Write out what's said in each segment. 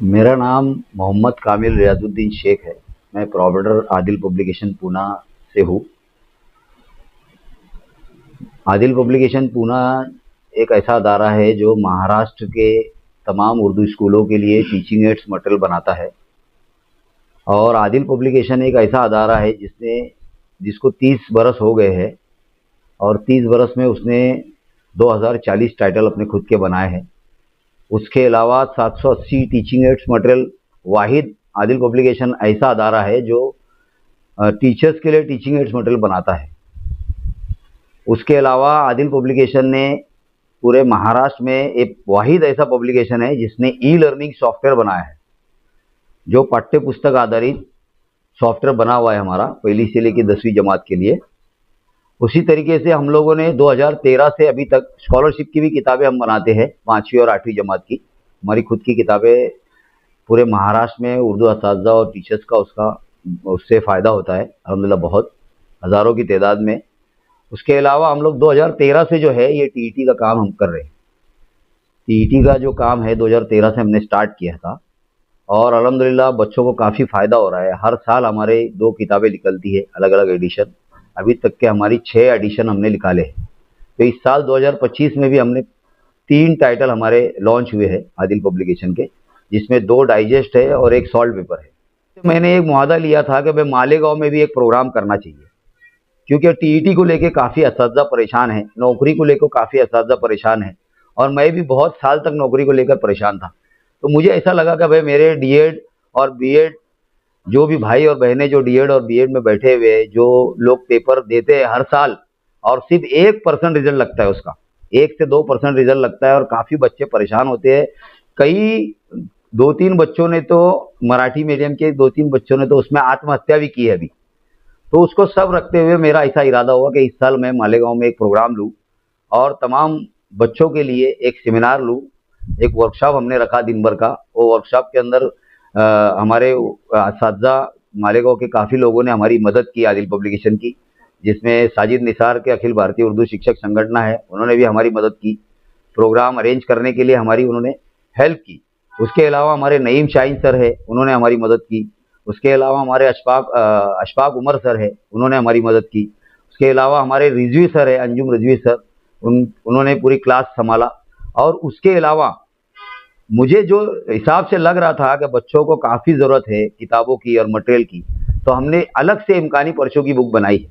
मेरा नाम मोहम्मद कामिल रियाजुद्दीन शेख है। मैं प्रोवाइडर आदिल पब्लिकेशन पूना से हूँ। आदिल पब्लिकेशन पूना एक ऐसा अदारा है जो महाराष्ट्र के तमाम उर्दू स्कूलों के लिए टीचिंग एड्स मटेरियल बनाता है। और आदिल पब्लिकेशन एक ऐसा अदारा है जिसको 30 बरस हो गए हैं, और 30 बरस में उसने 2040 टाइटल अपने खुद के बनाए हैं। उसके अलावा 780 टीचिंग एड्स मटेरियल वाहिद आदिल पब्लिकेशन ऐसा अदारा है जो टीचर्स के लिए टीचिंग एड्स मटेरियल बनाता है। उसके अलावा आदिल पब्लिकेशन ने पूरे महाराष्ट्र में एक वाहिद ऐसा पब्लिकेशन है जिसने ई लर्निंग सॉफ्टवेयर बनाया है, जो पाठ्य पुस्तक आधारित सॉफ्टवेयर बना हुआ है हमारा, पहली से लेकर 10वीं जमात के लिए। उसी तरीके से हम लोगों ने 2013 से अभी तक स्कॉलरशिप की भी किताबें हम बनाते हैं, 5वीं और 8वीं जमात की। हमारी खुद की किताबें पूरे महाराष्ट्र में उर्दू असातिज़ा और टीचर्स का उससे फ़ायदा होता है अल्हम्दुलिल्लाह, बहुत हज़ारों की तादाद में। उसके अलावा हम लोग 2013 से जो है ये टीईटी का काम हम कर रहे हैं। टीईटी का जो काम है 2013 से हमने स्टार्ट किया था, और अल्हम्दुलिल्लाह बच्चों को काफ़ी फ़ायदा हो रहा है। हर साल हमारे 2 किताबें निकलती है, अलग अलग एडिशन। अभी तक के हमारी 6 एडिशन हमने निकाले हैं। तो इस साल 2025 में भी हमने 3 टाइटल हमारे लॉन्च हुए हैं आदिल पब्लिकेशन के, जिसमें 2 डाइजेस्ट है और 1 सॉल्ट पेपर है। तो मैंने एक मुआहदा लिया था कि भाई मालेगांव में भी एक प्रोग्राम करना चाहिए, क्योंकि टीईटी को लेके काफ़ी असातिज़ा परेशान है, नौकरी को लेकर काफ़ी असातिज़ा परेशान है, और मैं भी बहुत साल तक नौकरी को लेकर परेशान था। तो मुझे ऐसा लगा कि भाई मेरे डीएड और बीएड जो भी भाई और बहनें जो डीएड और बीएड में बैठे हुए, जो लोग पेपर देते हैं हर साल और सिर्फ 1% रिजल्ट लगता है उसका, 1 से 2% रिजल्ट लगता है, और काफ़ी बच्चे परेशान होते हैं। कई 2-3 बच्चों ने तो, मराठी मीडियम के 2-3 बच्चों ने तो उसमें आत्महत्या भी की है अभी। तो उसको सब रखते हुए मेरा ऐसा इरादा हुआ कि इस साल मैं मालेगांव में एक प्रोग्राम लूँ और तमाम बच्चों के लिए एक सेमिनार लूँ। एक वर्कशॉप हमने रखा दिन भर का। वो वर्कशॉप के अंदर हमारे असातिज़ा मालेगांव के काफ़ी लोगों ने हमारी मदद की आदिल पब्लिकेशन की, जिसमें साजिद निसार के अखिल भारतीय उर्दू शिक्षक संगठन है, उन्होंने भी हमारी मदद की। प्रोग्राम अरेंज करने के लिए हमारी उन्होंने हेल्प की। उसके अलावा हमारे नईम शाहीन सर है, उन्होंने हमारी मदद की। उसके अलावा हमारे अशफाक उमर सर है, उन्होंने हमारी मदद की। उसके अलावा हमारे रिजवी सर है, अंजुम रिजवी सर, उन्होंने पूरी क्लास संभाला। और उसके अलावा मुझे जो हिसाब से लग रहा था कि बच्चों को काफ़ी ज़रूरत है किताबों की और मटेरियल की, तो हमने अलग से इम्कानी पर्चों की बुक बनाई है,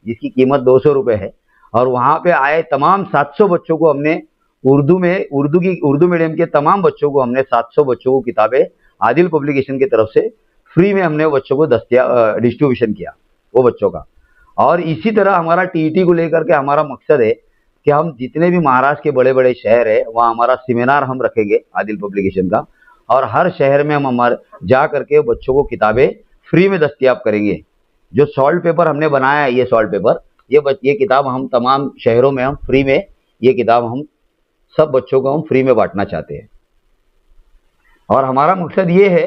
जिसकी कीमत 200 रुपये है। और वहाँ पे आए तमाम 700 बच्चों को हमने उर्दू मीडियम के तमाम बच्चों को हमने 700 बच्चों को किताबें आदिल पब्लिकेशन की तरफ से फ्री में हमने वो बच्चों को डिस्ट्रीब्यूशन किया वो बच्चों का। और इसी तरह हमारा टीईटी को लेकर के हमारा मकसद है कि हम जितने भी महाराष्ट्र के बड़े बड़े शहर है वहाँ हमारा सेमिनार हम रखेंगे आदिल पब्लिकेशन का, और हर शहर में हम हमारे जा करके बच्चों को किताबें फ्री में दस्तियाब करेंगे। जो सॉल्ट पेपर हमने बनाया है, ये सॉल्ट पेपर, ये किताब हम तमाम शहरों में हम फ्री में, ये किताब हम सब बच्चों को हम फ्री में बांटना चाहते हैं। और हमारा मकसद ये है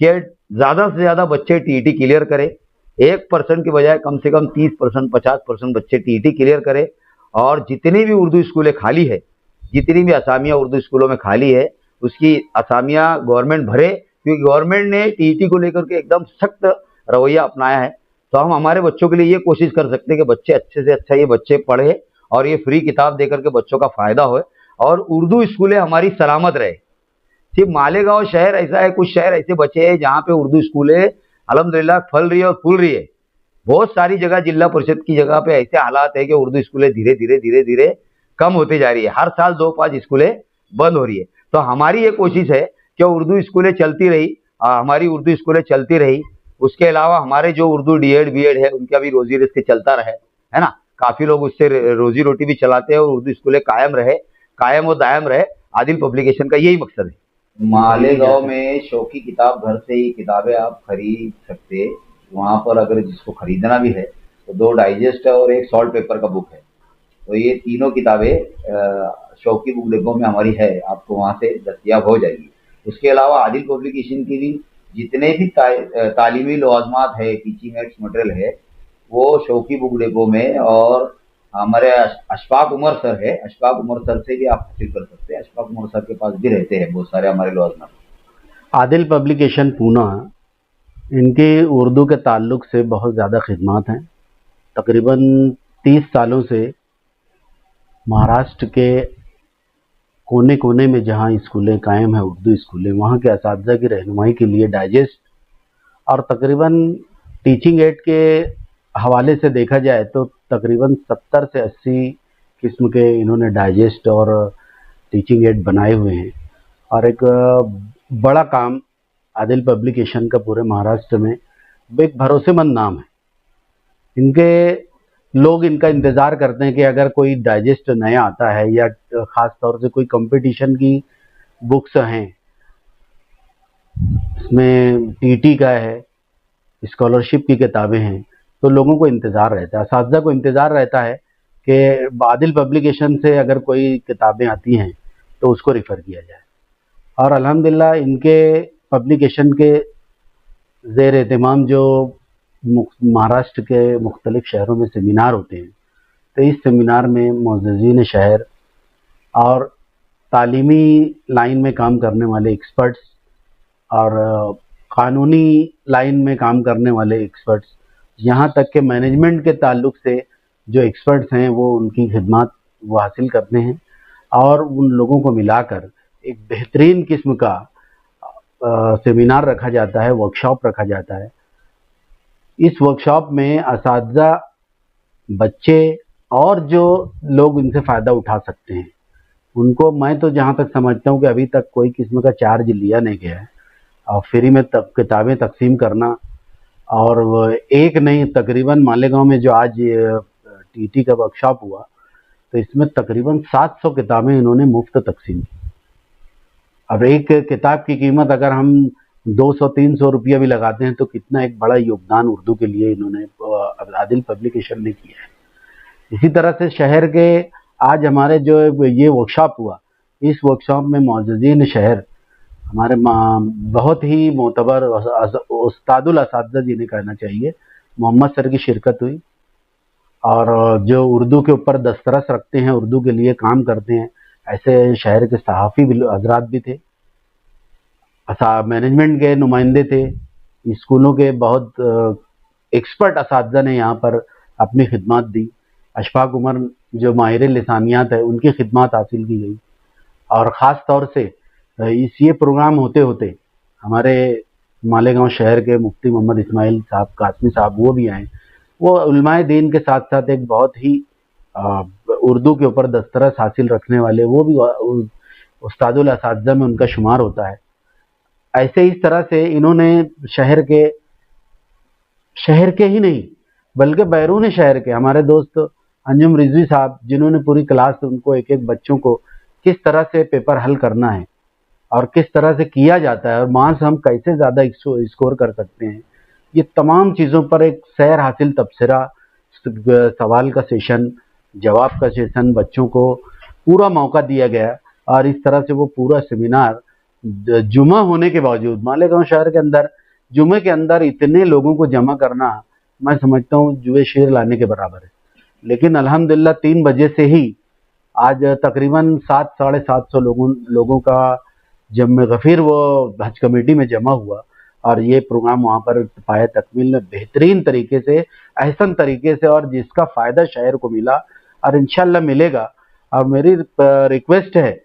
कि ज़्यादा से ज़्यादा बच्चे टीईटी क्लियर करें। 1% के बजाय कम से कम 30%, 50% बच्चे टीईटी क्लियर करें। और जितनी भी उर्दू स्कूलें खाली है, जितनी भी असामियाँ उर्दू स्कूलों में खाली है, उसकी असामियाँ गवर्नमेंट भरे, क्योंकि गवर्नमेंट ने टीईटी को लेकर के एकदम सख्त रवैया अपनाया है। तो हम हमारे बच्चों के लिए ये कोशिश कर सकते हैं कि बच्चे अच्छे से अच्छा ये बच्चे पढ़े और ये फ्री किताब देकर के बच्चों का फ़ायदा हो, और उर्दू स्कूलें हमारी सलामत रहे। सिर्फ मालेगांव शहर ऐसा है, कुछ शहर ऐसे बचे हैं जहाँ पे उर्दू स्कूलें अल्हम्दुलिल्लाह फल रही है और फूल रही है। बहुत सारी जगह जिला परिषद की जगह पे ऐसे हालात है कि उर्दू स्कूलें धीरे धीरे कम होती जा रही है। हर साल 2-5 स्कूलें बंद हो रही है। तो हमारी ये कोशिश है कि उर्दू स्कूलें चलती रही, हमारी उर्दू स्कूलें चलती रही। उसके अलावा हमारे जो उर्दू डीएड बीएड है उनका भी रोजी रिज़्क चलता रहे, है ना। काफ़ी लोग उससे रोजी रोटी भी चलाते हैं, और उर्दू स्कूलें कायम रहे, कायम और दायम रहे। आदिल पब्लिकेशन का यही मकसद है। मालेगांव में शौकी किताब घर से ही किताबें आप खरीद सकते। वहाँ पर अगर जिसको खरीदना भी है तो 2 डाइजेस्ट है और 1 सॉल्ट पेपर का बुक है। तो ये तीनों किताबें शौकी बुक डिपो में हमारी है, आपको वहाँ से दस्तियाब हो जाएगी। उसके अलावा आदिल पब्लिकेशन की भी जितने भी तालीमी लवाजमात है, टीचिंग एड्स मटेरियल है, वो शौकी बुक डिपो में, और हमारे अशफाक उमर सर है, अशफाक उमर सर से भी आप हासिल कर सकते हैं। अशफाक उमर सर के पास भी रहते हैं बहुत सारे हमारे लवाजमात। आदिल पब्लिकेशन पूना, इनके उर्दू के ताल्लुक़ से बहुत ज़्यादा खिदमत हैं। तकरीबन 30 सालों से महाराष्ट्र के कोने कोने में जहाँ स्कूलें कायम हैं, उर्दू स्कूलें, वहाँ के असातिज़ा की रहनुमाई के लिए डाइजेस्ट और तकरीबन टीचिंग एड के हवाले से देखा जाए तो तकरीबन 70 से 80 किस्म के इन्होंने डाइजेस्ट और टीचिंग एड बनाए हुए हैं। और एक बड़ा काम आदिल पब्लिकेशन का पूरे महाराष्ट्र में एक भरोसेमंद नाम है। इनके लोग इनका इंतज़ार करते हैं कि अगर कोई डाइजेस्ट नया आता है या ख़ास तौर से कोई कंपटीशन की बुक्स हैं, इसमें टीटी का है, स्कॉलरशिप की किताबें हैं, तो लोगों को इंतज़ार रहता है, असातिज़ा को इंतज़ार रहता है कि आदिल पब्लिकेशन से अगर कोई किताबें आती हैं तो उसको रेफ़र किया जाए। और अल्हम्दुलिल्लाह इनके पब्लिकेशन के ज़ेर एहतमाम जो महाराष्ट्र के मुख्तलिफ़ शहरों में सेमिनार होते हैं, तो इस सेमिनार में मुअज़्ज़िज़ीन शहर और तालीमी लाइन में काम करने वाले एक्सपर्ट्स और कानूनी लाइन में काम करने वाले एक्सपर्ट्स, यहाँ तक कि मैनेजमेंट के ताल्लुक़ से जो एक्सपर्ट्स हैं वो उनकी खिदमत वो हासिल करते हैं और उन लोगों को मिलाकर एक बेहतरीन किस्म का सेमिनार रखा जाता है, वर्कशॉप रखा जाता है। इस वर्कशॉप में असातिज़ा, बच्चे और जो लोग इनसे फ़ायदा उठा सकते हैं उनको, मैं तो जहाँ तक समझता हूँ कि अभी तक कोई किस्म का चार्ज लिया नहीं गया है। और फ्री में किताबें तकसीम करना, और एक नहीं तकरीबन मालेगांव में जो आज टीटी का वर्कशॉप हुआ तो इसमें तकरीबन 700 किताबें इन्होंने मुफ्त तकसीम की। अब एक किताब की कीमत अगर हम 200-300 रुपया भी लगाते हैं तो कितना एक बड़ा योगदान उर्दू के लिए इन्होंने आदिल पब्लिकेशन ने किया है। इसी तरह से शहर के आज हमारे जो ये वर्कशॉप हुआ, इस वर्कशॉप में मुअज़्ज़िज़ीन शहर हमारे बहुत ही मोतबर उस्तादुल असातिज़ा जिन्हें कहना चाहिए, मोहम्मद सर की शिरकत हुई। और जो उर्दू के ऊपर दस्तरस रखते हैं, उर्दू के लिए काम करते हैं, ऐसे शहर के सहाफ़ी भी हज़रात भी थे, मैनेजमेंट के नुमाइंदे थे, स्कूलों के बहुत एक्सपर्ट असातिज़ा ने यहाँ पर अपनी खिदमत दी। अशफाक उमर जो माहिर लिसानियात है, उनकी खिदमत हासिल की गई। और ख़ास तौर से ये प्रोग्राम होते होते हमारे मालेगांव शहर के मुफ्ती मोहम्मद इस्माइल साहब कासमी साहब वो भी आए। वो उलमाए दीन के साथ साथ एक बहुत ही उर्दू के ऊपर दस्तरस हासिल रखने वाले, वो भी उस्तादुल असातिज़ा में उनका शुमार होता है। ऐसे इस तरह से इन्होंने शहर के ही नहीं बल्कि बैरून शहर के हमारे दोस्त अंजुम रिजवी साहब, जिन्होंने पूरी क्लास उनको एक एक बच्चों को किस तरह से पेपर हल करना है और किस तरह से किया जाता है और वहाँ से हम कैसे ज़्यादा स्कोर कर सकते हैं, ये तमाम चीज़ों पर एक सैर हासिल तबसरा, सवाल का सेशन, जवाब का सेशन बच्चों को पूरा मौका दिया गया। और इस तरह से वो पूरा सेमिनार जुमा होने के बावजूद मालेगांव शहर के अंदर जुमे के अंदर इतने लोगों को जमा करना, मैं समझता हूँ जुए शेर लाने के बराबर है। लेकिन अल्हम्दुलिल्लाह 3 बजे से ही आज तकरीबन 700-750 लोगों का जम गफ़ीर वो हज कमेटी में जमा हुआ और ये प्रोग्राम वहाँ पर पाया तकमील में बेहतरीन तरीके से, अहसन तरीके से, और जिसका फ़ायदा शहर को मिला और इंशाल्लाह मिलेगा। और मेरी रिक्वेस्ट है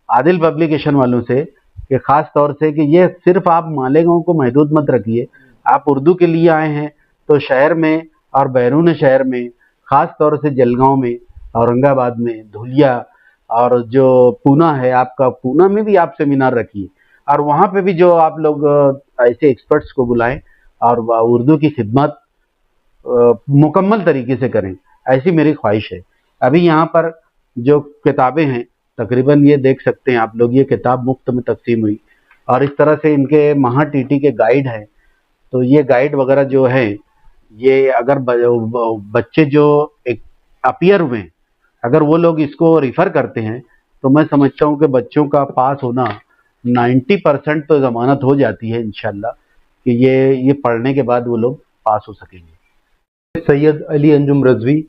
आदिल पब्लिकेशन वालों से कि ख़ास तौर से कि ये सिर्फ आप मालेगांव को महदूद मत रखिए। आप उर्दू के लिए आए हैं तो शहर में और बैरून शहर में, ख़ास तौर से जलगांव में, औरंगाबाद में, धुलिया, और जो पूना है आपका, पूना में भी आप सेमिनार रखिए और वहाँ पे भी जो आप लोग ऐसे एक्सपर्ट्स को बुलाएं और उर्दू की खिदमत मुकम्मल तरीके से करें, ऐसी मेरी ख्वाहिश है। अभी यहाँ पर जो किताबें हैं तकरीबन ये देख सकते हैं आप लोग, ये किताब मुफ्त में तकसीम हुई। और इस तरह से इनके महा टीटी के गाइड हैं, तो ये गाइड वगैरह जो है, ये अगर बच्चे जो एक अपीयर हुए हैं, अगर वो लोग इसको रिफ़र करते हैं तो मैं समझता हूँ कि बच्चों का पास होना 90% तो ज़मानत हो जाती है इंशाल्लाह कि ये पढ़ने के बाद वो लोग पास हो सकेंगे। सैयद अली अंजुम रज़वी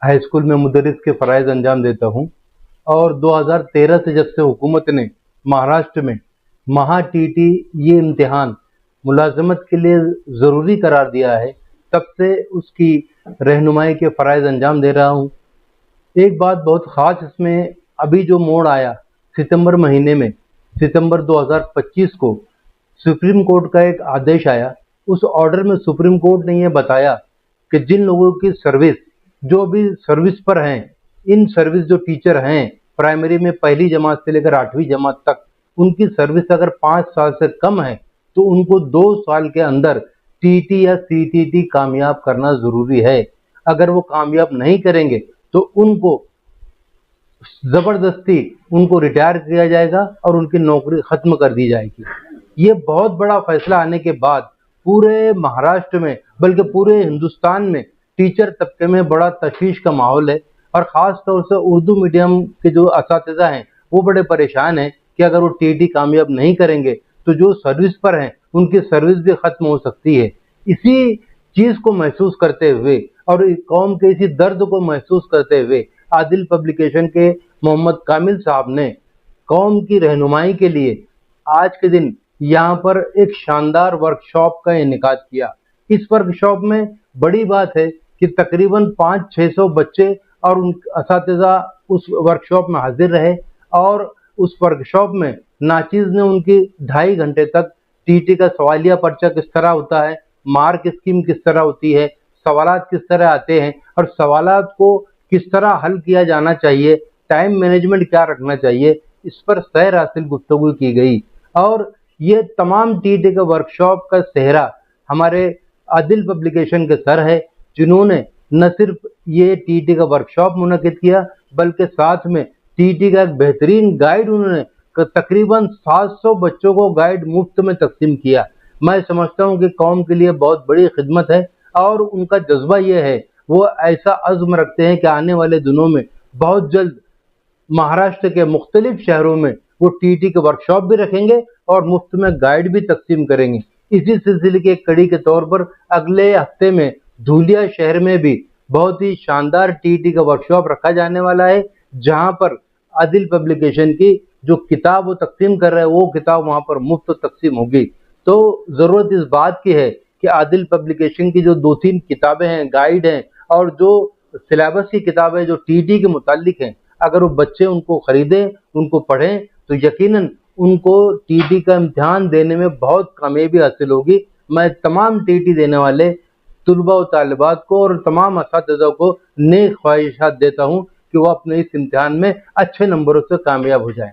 हाई स्कूल में मुदर्रिस के फ़राइज़ अंजाम देता हूँ और 2013 से जब से हुकूमत ने महाराष्ट्र में महा टीटी ये इम्तिहान मुलाजमत के लिए ज़रूरी करार दिया है, तब से उसकी रहनुमाई के फ़राइज़ अंजाम दे रहा हूँ। एक बात बहुत ख़ास इसमें अभी जो मोड़ आया सितंबर महीने में, सितंबर 2025 को सुप्रीम कोर्ट का एक आदेश आया। उस ऑर्डर में सुप्रीम कोर्ट ने यह बताया कि जिन लोगों की सर्विस, जो भी सर्विस पर हैं, इन सर्विस जो टीचर हैं प्राइमरी में पहली जमात से लेकर 8वीं जमात तक, उनकी सर्विस अगर 5 साल से कम है तो उनको 2 साल के अंदर टीटी या सीटीटी कामयाब करना ज़रूरी है। अगर वो कामयाब नहीं करेंगे तो उनको ज़बरदस्ती उनको रिटायर किया जाएगा और उनकी नौकरी ख़त्म कर दी जाएगी। ये बहुत बड़ा फैसला आने के बाद पूरे महाराष्ट्र में, बल्कि पूरे हिंदुस्तान में टीचर तबके में बड़ा तशवीश का माहौल है। और ख़ास तौर से उर्दू मीडियम के जो असातिज़ा हैं वो बड़े परेशान हैं कि अगर वो टीटी कामयाब नहीं करेंगे तो जो सर्विस पर हैं उनकी सर्विस भी ख़त्म हो सकती है। इसी चीज़ को महसूस करते हुए और कौम के इसी दर्द को महसूस करते हुए आदिल पब्लिकेशन के मोहम्मद कामिल साहब ने कौम की रहनुमाई के लिए आज के दिन यहाँ पर एक शानदार वर्कशॉप का इनेकाद किया। इस वर्कशॉप में बड़ी बात है कि तकरीबन 500-600 बच्चे और उन असातिज़ा उस वर्कशॉप में हाजिर रहे और उस वर्कशॉप में नाचिज़ ने उनकी 2.5 घंटे तक टीटी का सवालिया पर्चा किस तरह होता है, मार्क स्कीम किस तरह होती है, सवालात किस तरह आते हैं और सवालात को किस तरह हल किया जाना चाहिए, टाइम मैनेजमेंट क्या रखना चाहिए, इस पर सैर हासिल गुफ्तगू की गई। और ये तमाम टीटी के वर्कशॉप का सेहरा हमारे आदिल पब्लिकेशन के सर है, जिन्होंने न सिर्फ ये टीटी का वर्कशॉप मुनक़िद किया बल्कि साथ में टीटी का एक बेहतरीन गाइड उन्होंने तकरीबन 700 बच्चों को गाइड मुफ्त में तकसीम किया। मैं समझता हूँ कि कौम के लिए बहुत बड़ी खिदमत है और उनका जज्बा ये है, वो ऐसा अज़्म रखते हैं कि आने वाले दिनों में बहुत जल्द महाराष्ट्र के मुख्तलिफ शहरों में वो टीटी के वर्कशॉप भी रखेंगे और मुफ्त में गाइड भी तकसीम करेंगे। इसी सिलसिले की एक कड़ी के तौर पर अगले हफ्ते में धूलिया शहर में भी बहुत ही शानदार टीटी का वर्कशॉप रखा जाने वाला है, जहां पर आदिल पब्लिकेशन की जो किताब वो तकसीम कर रहे हैं वो किताब वहां पर मुफ्त तकसीम होगी। तो ज़रूरत इस बात की है कि आदिल पब्लिकेशन की जो 2-3 किताबें हैं, गाइड हैं और जो सिलेबस की किताबें जो टीटी के मुतालिक हैं, अगर वो बच्चे उनको ख़रीदें, उनको पढ़ें तो यकीनन उनको टीटी का इम्तिहान देने में बहुत कामयाबी हासिल होगी। मैं तमाम टीटी देने वाले तुलबा व तालिबात को और तमाम असातिज़ा को नेक ख्वाहिशात देता हूँ कि वो अपने इस इम्तिहान में अच्छे नंबरों से कामयाब हो जाएं।